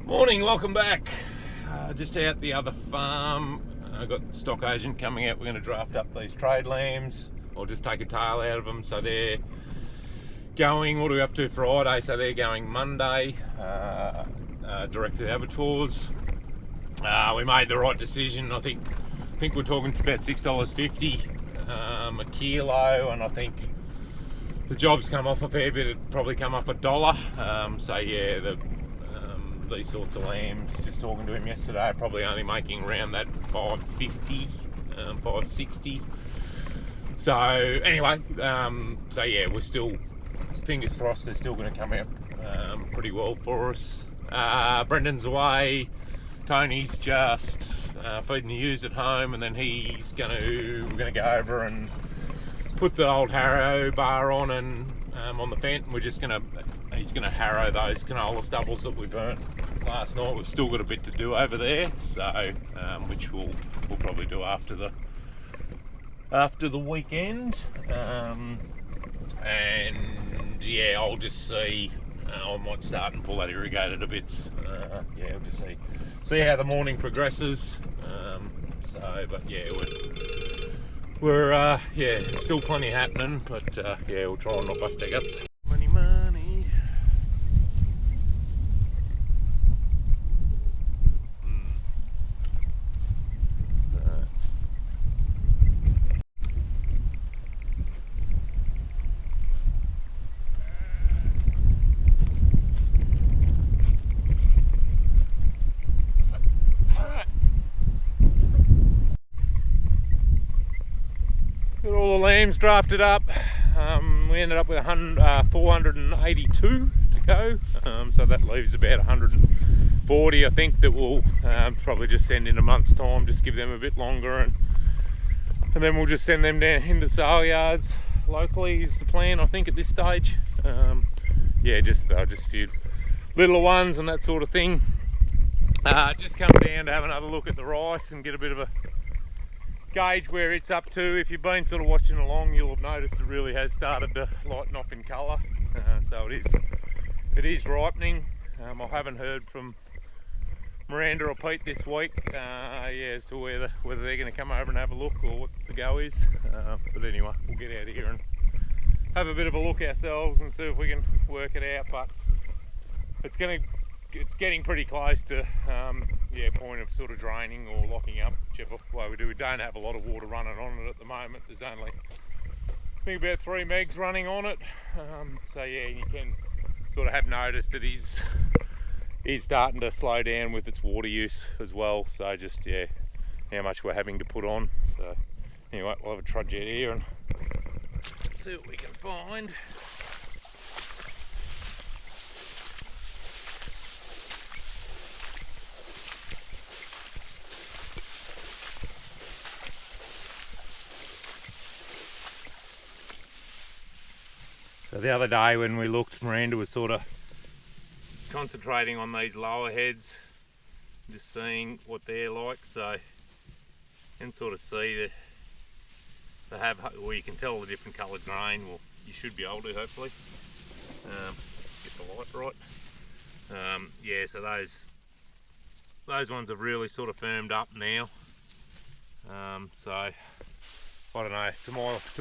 Morning, welcome back. Just out the other farm. I've got stock agent coming out. We're going to draft up these trade lambs, or just take a tail out of them. So they're going, what are we up to Friday? So they're going Monday, direct to the abattoirs. We made the right decision. I think we're talking to about $6.50 a kilo, and I think the job's come off a fair bit. It'd probably come off $1. So yeah, these sorts of lambs, just talking to him yesterday, probably only making around that 550, 560. So anyway, so yeah, we're still, fingers crossed, they're still going to come out pretty well for us. Brendan's away. Tony's just feeding the ewes at home, and then we're going to go over and put the old harrow bar on and on the fence. He's going to harrow those canola stubbles that we burnt last night. We've still got a bit to do over there, so which we'll probably do after the weekend. And yeah, I'll just see. I might start and pull that irrigated a bit. Yeah, we'll just see how the morning progresses. But yeah, we're yeah, still plenty happening, but yeah, we'll try and not bust our guts. Money. Got all the lambs drafted up. We ended up with 482 to go, so that leaves about 140, I think, that we'll probably just send in a month's time, just give them a bit longer, and then we'll just send them down into sale yards locally is the plan, I think, at this stage. Yeah, just a few little ones and that sort of thing. Just come down to have another look at the rice and get a bit of a gauge where it's up to. If you've been sort of watching along, you'll have noticed it really has started to lighten off in colour. So it is ripening. I haven't heard from Miranda or Pete this week, yeah, as to whether they're going to come over and have a look or what the go is. But anyway, we'll get out of here and have a bit of a look ourselves and see if we can work it out. But it's getting pretty close to yeah, point of sort of draining or locking up, whichever way we do. We don't have a lot of water running on it at the moment. There's only, I think, about 3 megs running on it. So yeah, you can sort of have noticed that he's starting to slow down with its water use as well. So just, yeah, how much we're having to put on. So anyway, we'll have a trudge out here and see what we can find. So the other day when we looked, Miranda was sort of concentrating on these lower heads, just seeing what they're like. So you can sort of see that they have, well, you can tell the different coloured grain. Well, you should be able to, hopefully. Get the light right. Yeah, so those ones have really sort of firmed up now. So I don't know, to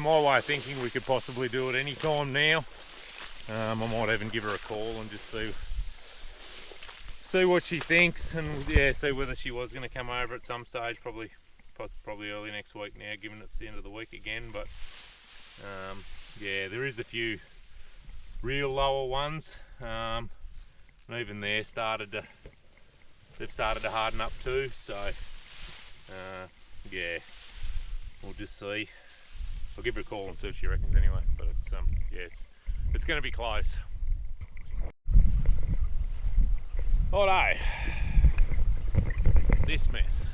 my way of thinking, we could possibly do it any time now. I might even give her a call and just see what she thinks, and yeah, see whether she was going to come over at some stage, probably early next week now, given it's the end of the week again. But yeah, there is a few real lower ones, and even they've started to harden up too. So yeah, we'll just see. I'll give her a call and see what she reckons anyway. But it's yeah, it's going to be close. Alright, this mess.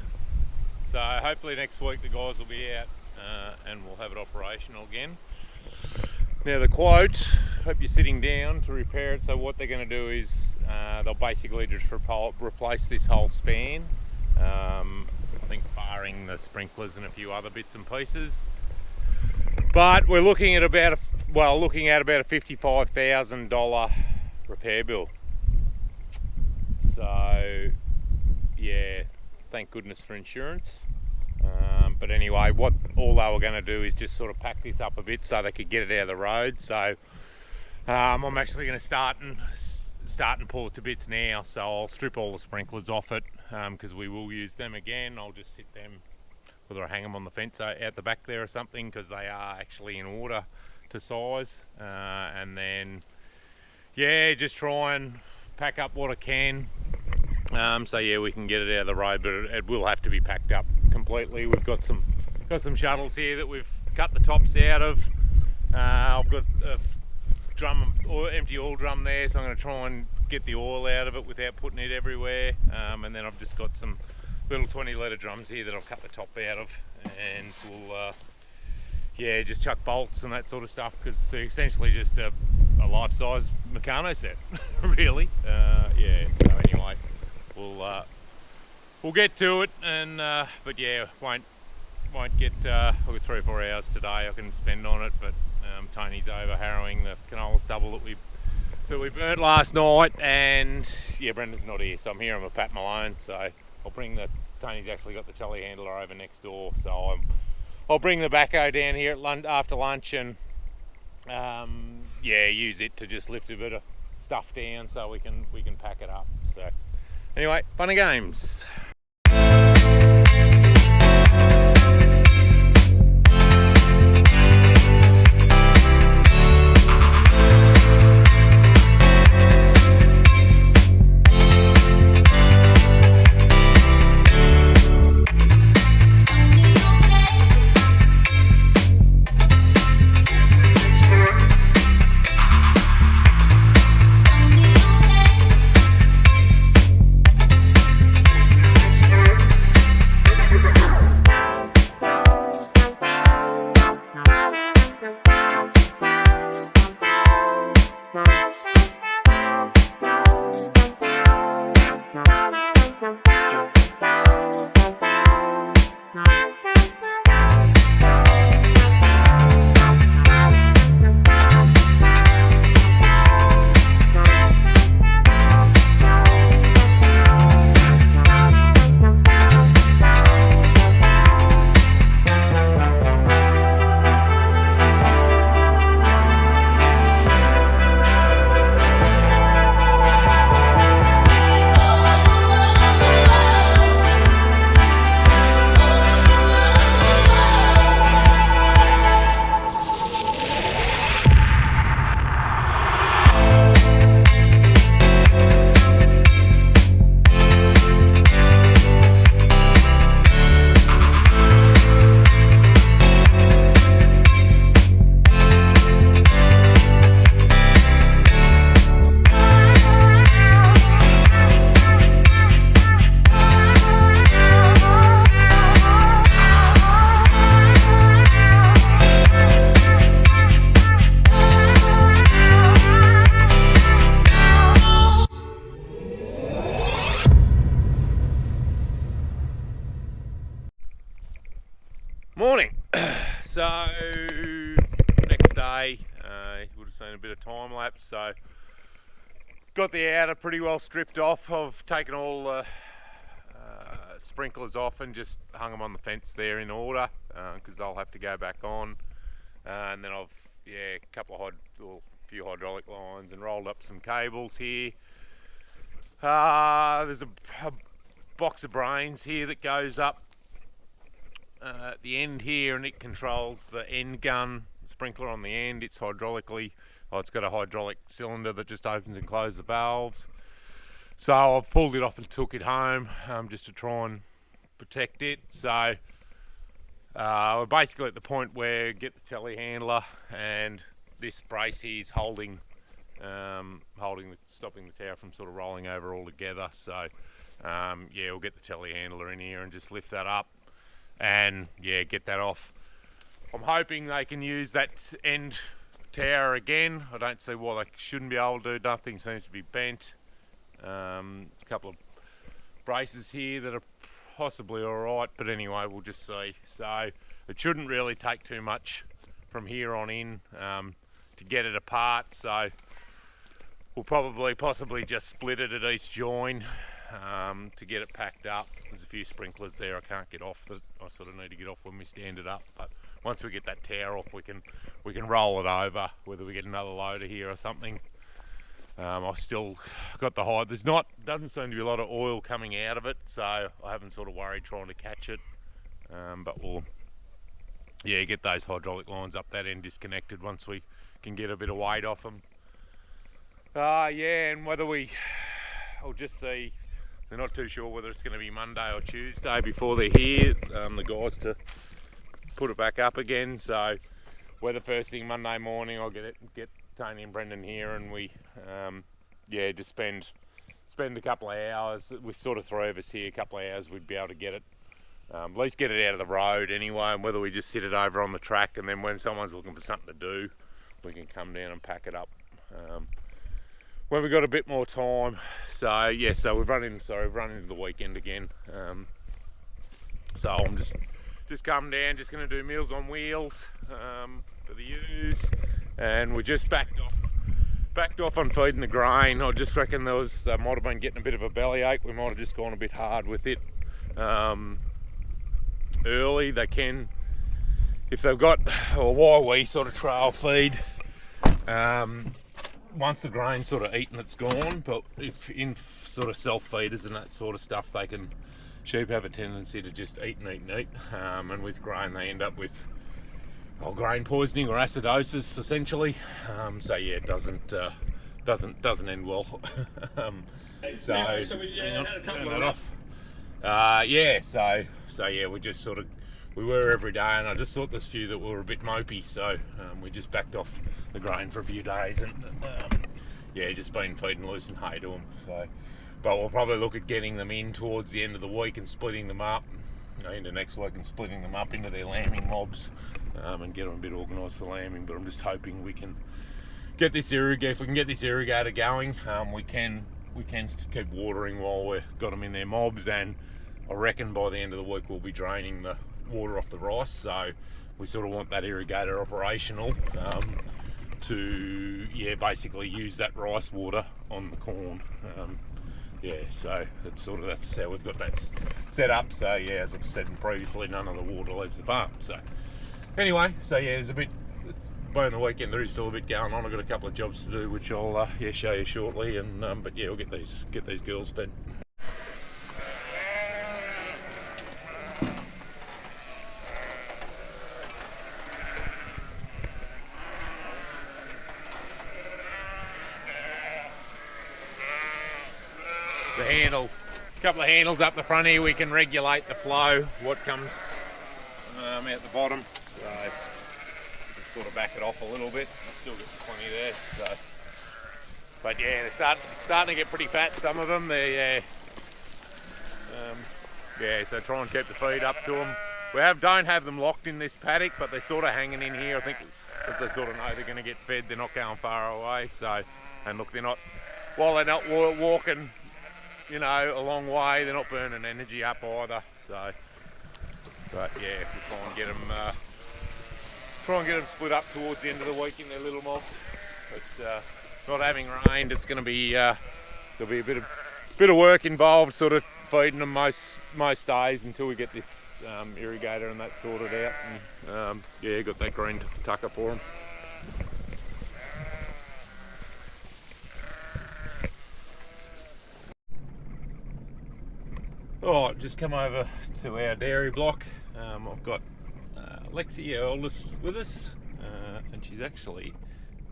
So hopefully next week the guys will be out and we'll have it operational again. Now the quote, hope you're sitting down to repair it. So what they're going to do is they'll basically just replace this whole span. I think barring the sprinklers and a few other bits and pieces. But we're looking at about a $55,000 repair bill. So yeah, thank goodness for insurance. But anyway, what all they were going to do is just sort of pack this up a bit so they could get it out of the road. So I'm actually going to start and pull it to bits now. So I'll strip all the sprinklers off it because we will use them again. I'll just sit them, whether I hang them on the fence out the back there or something, because they are actually in order to size. And then yeah, just try and pack up what I can. So yeah, we can get it out of the road, but it will have to be packed up completely. We've got some shuttles here that we've cut the tops out of. I've got a empty oil drum there, so I'm going to try and get the oil out of it without putting it everywhere. And then I've just got some little 20-litre drums here that I've cut the top out of, and we'll yeah, just chuck bolts and that sort of stuff, because they're essentially just a life-size Meccano set, really. Yeah. So anyway, we'll get to it, and but yeah, won't get I've got 3 or 4 hours today I can spend on it. But Tony's over harrowing the canola stubble that we burnt last night, and yeah, Brendan's not here, so I'm here. I'm with Pat Malone, so I'll bring Tony's actually got the telehandler over next door, so I'll bring the backhoe down here at after lunch, and yeah, use it to just lift a bit of stuff down so we can pack it up. So anyway, fun and games. Morning. So next day, you would have seen a bit of time lapse. So got the outer pretty well stripped off. I've taken all the sprinklers off and just hung them on the fence there in order, because they'll have to go back on. And then I've a few hydraulic lines and rolled up some cables here. There's a box of brains here that goes up at the end here, and it controls the end gun sprinkler on the end. It's hydraulically, it's got a hydraulic cylinder that just opens and closes the valves. So I've pulled it off and took it home just to try and protect it. So we're basically at the point where get the telehandler, and this brace here is stopping the tower from sort of rolling over altogether. So yeah, we'll get the telehandler in here and just lift that up and yeah, get that off. I'm hoping they can use that end tower again. I don't see why they shouldn't be able to do. Nothing seems to be bent. A couple of braces here that are possibly alright, but anyway, we'll just see. So it shouldn't really take too much from here on in to get it apart. So we'll probably possibly just split it at each join to get it packed up. There's a few sprinklers there I can't get off that I sort of need to get off when we stand it up, but once we get that tower off, we can roll it over, whether we get another loader here or something. I've still got the hide. Doesn't seem to be a lot of oil coming out of it, so I haven't sort of worried trying to catch it. But we'll get those hydraulic lines up that end disconnected once we can get a bit of weight off them. And I'll just see. They're not too sure whether it's going to be Monday or Tuesday before they're here, the guys, to put it back up again. So whether first thing Monday morning I'll get Tony and Brendan here, and we just spend a couple of hours. With sort of three of us here, a couple of hours we'd be able to get it, at least get it out of the road anyway, and whether we just sit it over on the track, and then when someone's looking for something to do, we can come down and pack it up when we've got a bit more time. So we've run into the weekend again. So I'm just come down, just going to do Meals on Wheels for the ewes, and we just backed off on feeding the grain. I just reckon they might have been getting a bit of a bellyache. We might have just gone a bit hard with it early. They can, if they've got, or why we sort of trail feed, once the grain's sort of eaten, it's gone. But if in sort of self feeders and that sort of stuff, sheep have a tendency to just eat and eat and eat, and with grain they end up with grain poisoning or acidosis essentially. It doesn't end well. We had a couple of rough. We were every day, and I just thought there's a few that were a bit mopey, so we just backed off the grain for a few days, and just been feeding loose and hay to them. So, but we'll probably look at getting them in towards the end of the week and splitting them up, into next week, and splitting them up into their lambing mobs, and get them a bit organised for lambing. But I'm just hoping we can get this irrigator. If we can get this irrigator going, we can keep watering while we've got them in their mobs, and I reckon by the end of the week we'll be draining the water off the rice. So we sort of want that irrigator operational to basically use that rice water on the corn. So that's how we've got that set up. So as I've said previously, none of the water leaves the farm. So anyway, there's a bit. By the weekend there is still a bit going on. I've got a couple of jobs to do, which I'll show you shortly. And we'll get these girls fed. The handle, a couple of handles up the front here, we can regulate the flow, what comes out the bottom. So just sort of back it off a little bit. Still got plenty there. So, but they're starting to get pretty fat. Some of them. So try and keep the feed up to them. We don't have them locked in this paddock, but they're sort of hanging in here. I think because they sort of know they're going to get fed. They're not going far away. So, and look, while they're not walking, a long way, they're not burning energy up either. So, but we'll try and get them split up towards the end of the week in their little mobs. But not having rained, it's going to be there'll be a bit of work involved, sort of feeding them most days until we get this irrigator and that sorted out. And got that green tucker for them. Alright, just come over to our dairy block. I've got Lexi, our oldest, with us, and she's actually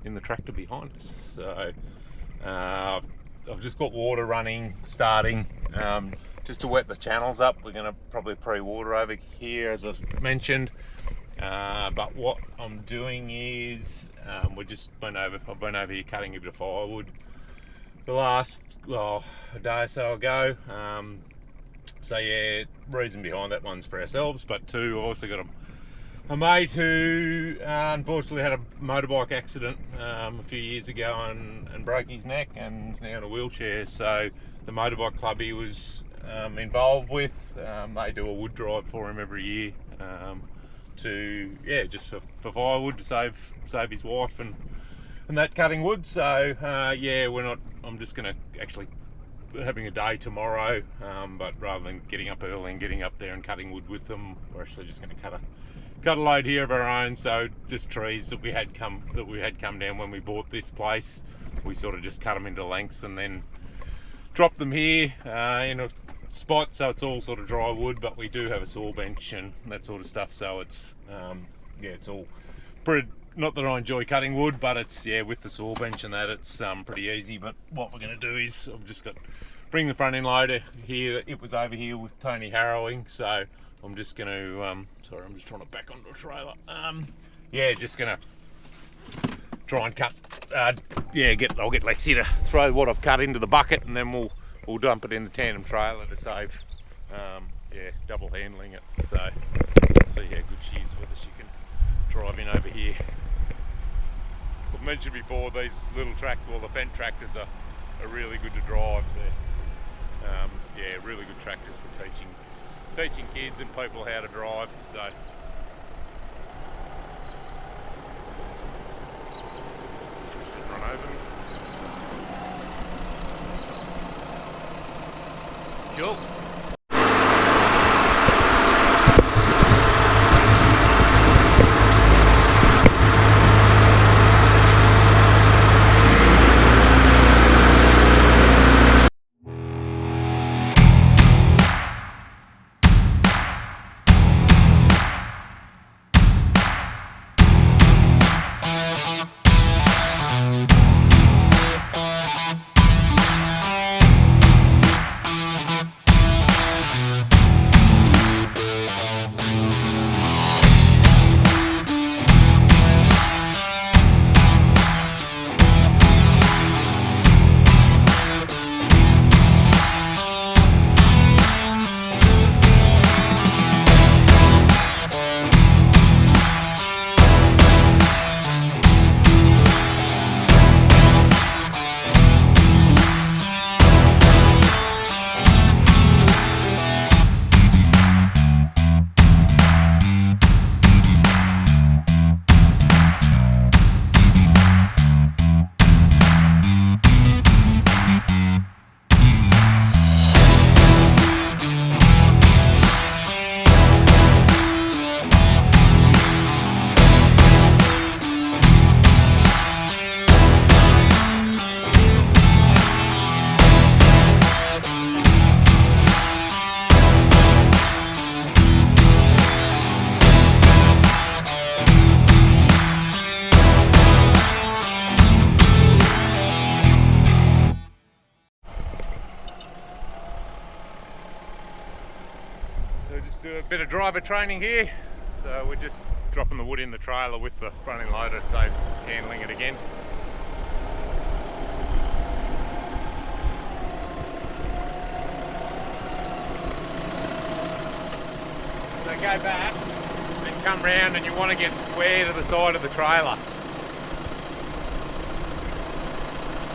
in the tractor behind us. So I've just got water starting, just to wet the channels up. We're going to probably pre-water over here, as I've mentioned. But what I'm doing is, I've been over here cutting a bit of firewood the last a day or so ago. Reason behind that, one's for ourselves, but two, I've also got a mate who unfortunately had a motorbike accident a few years ago and broke his neck and is now in a wheelchair. So the motorbike club he was involved with, they do a wood drive for him every year just for firewood to save his wife and and that cutting wood. So yeah, I'm just gonna actually having a day tomorrow, but rather than getting up early and getting up there and cutting wood with them, we're actually just going to cut a load here of our own. So just trees that we had come down when we bought this place. We sort of just cut them into lengths and then drop them here in a spot, so it's all sort of dry wood, but we do have a saw bench and that sort of stuff. So it's yeah, it's all pretty. Not that I enjoy cutting wood, but it's, yeah, with the saw bench and that, it's pretty easy. But what we're going to do is I've just got bring the front end loader here. It was over here with Tony harrowing, so I'm just going to sorry, I'm just trying to back onto a trailer. Yeah, just going to try and cut. Yeah, I'll get Lexi to throw what I've cut into the bucket, and then we'll dump it in the tandem trailer to save yeah, double handling it. So see how good she is, whether she can drive in over here. I've mentioned before, these little the Fendt tractors are really good to drive. They're yeah, really good tractors for teaching kids and people how to drive. So just run over them. Cool. Just do a bit of driver training here. So we're just dropping the wood in the trailer with the front end loader, saves handling it again. So go back and come round, and you want to get square to the side of the trailer.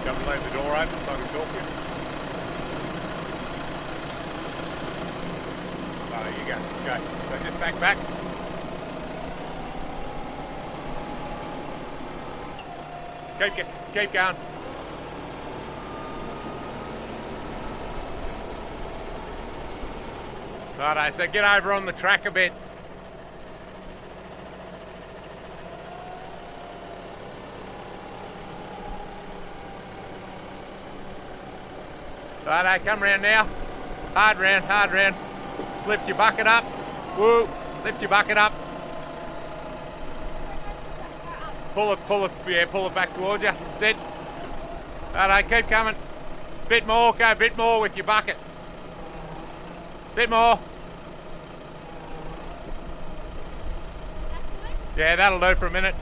Don't leave the door open so I can talk to you. There you go. Okay, so just back. Keep going. Righto, so get over on the track a bit. Righto, come round now. Hard round. Lift your bucket up. Woo! Lift your bucket up. Pull it back towards you. Sit. Righto, keep coming. Bit more, go a bit more with your bucket. Bit more. Yeah, that'll do for a minute.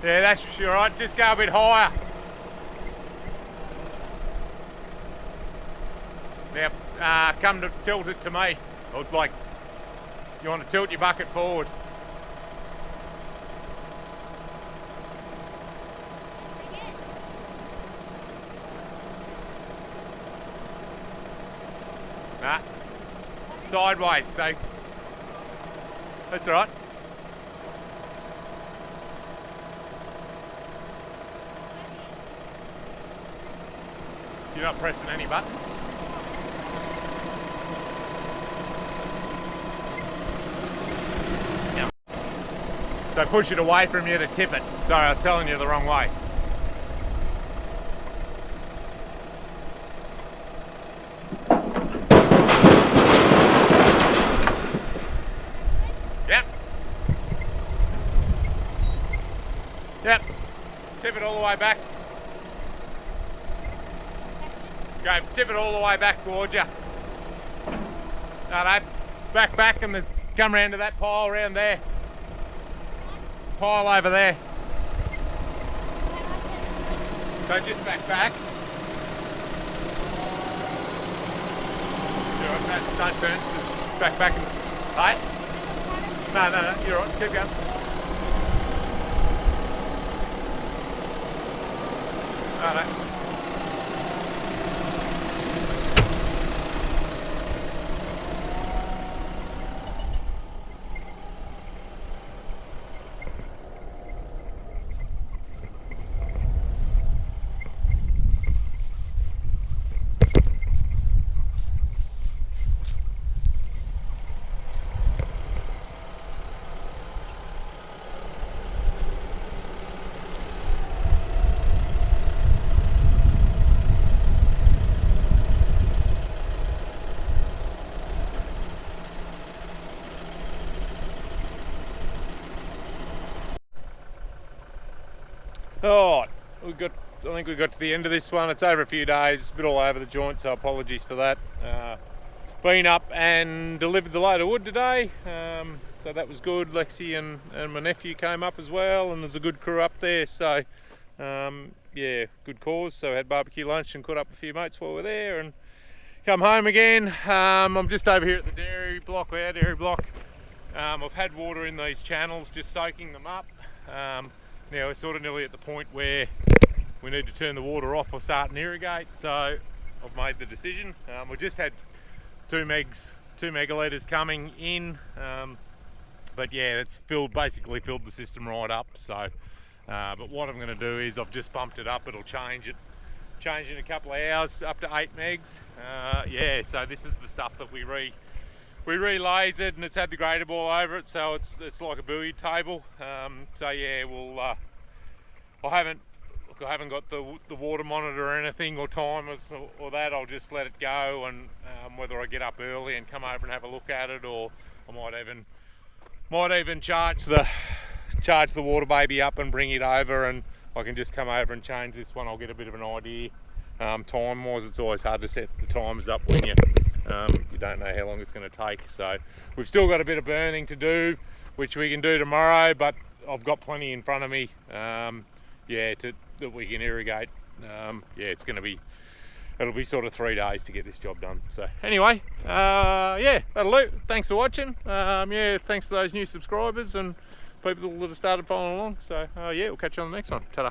Yeah, that's all right. Just go a bit higher. Now, come to tilt it to me. Or like, you want to tilt your bucket forward. Nah. sideways, so that's all right. You're not pressing any buttons? Yeah. So push it away from you to tip it. Sorry, I was telling you the wrong way. Yep. Yep. Tip it all the way back. Go, tip it all the way back towards you. No, back and come round to that pile around there. Pile over there. So just back. Don't turn, just back and, hey? No, you're all right, keep going. No. Oh, I think we got to the end of this one. It's over a few days, it's a bit all over the joint, so apologies for that. Been up and delivered the load of wood today, so that was good. Lexi and my nephew came up as well, and there's a good crew up there, so yeah, good cause. So had barbecue lunch and caught up a few mates while we were there and come home again. I'm just over here at the dairy block, our dairy block. I've had water in these channels, just soaking them up. Now we're sort of nearly at the point where we need to turn the water off or start and irrigate, so I've made the decision. We just had 2 megalitres coming in, but yeah, it's basically filled the system right up. So, but what I'm going to do is I've just bumped it up. It'll change in a couple of hours up to 8 megs. Yeah, so this is the stuff that we re-lasered, and it's had the grader ball over it, so it's like a billiard table. So yeah, I haven't got the water monitor or anything or timers or that. I'll just let it go, and whether I get up early and come over and have a look at it, or I might even charge the water baby up and bring it over, and I can just come over and change this one. I'll get a bit of an idea. Time wise, it's always hard to set the timers up when you don't know how long it's going to take. So we've still got a bit of burning to do, which we can do tomorrow, but I've got plenty in front of me, yeah, that we can irrigate. Yeah, it'll be sort of 3 days to get this job done. So anyway, yeah, that'll do. Thanks for watching. Yeah, thanks to those new subscribers and people that have started following along. So yeah, we'll catch you on the next one. Ta-da.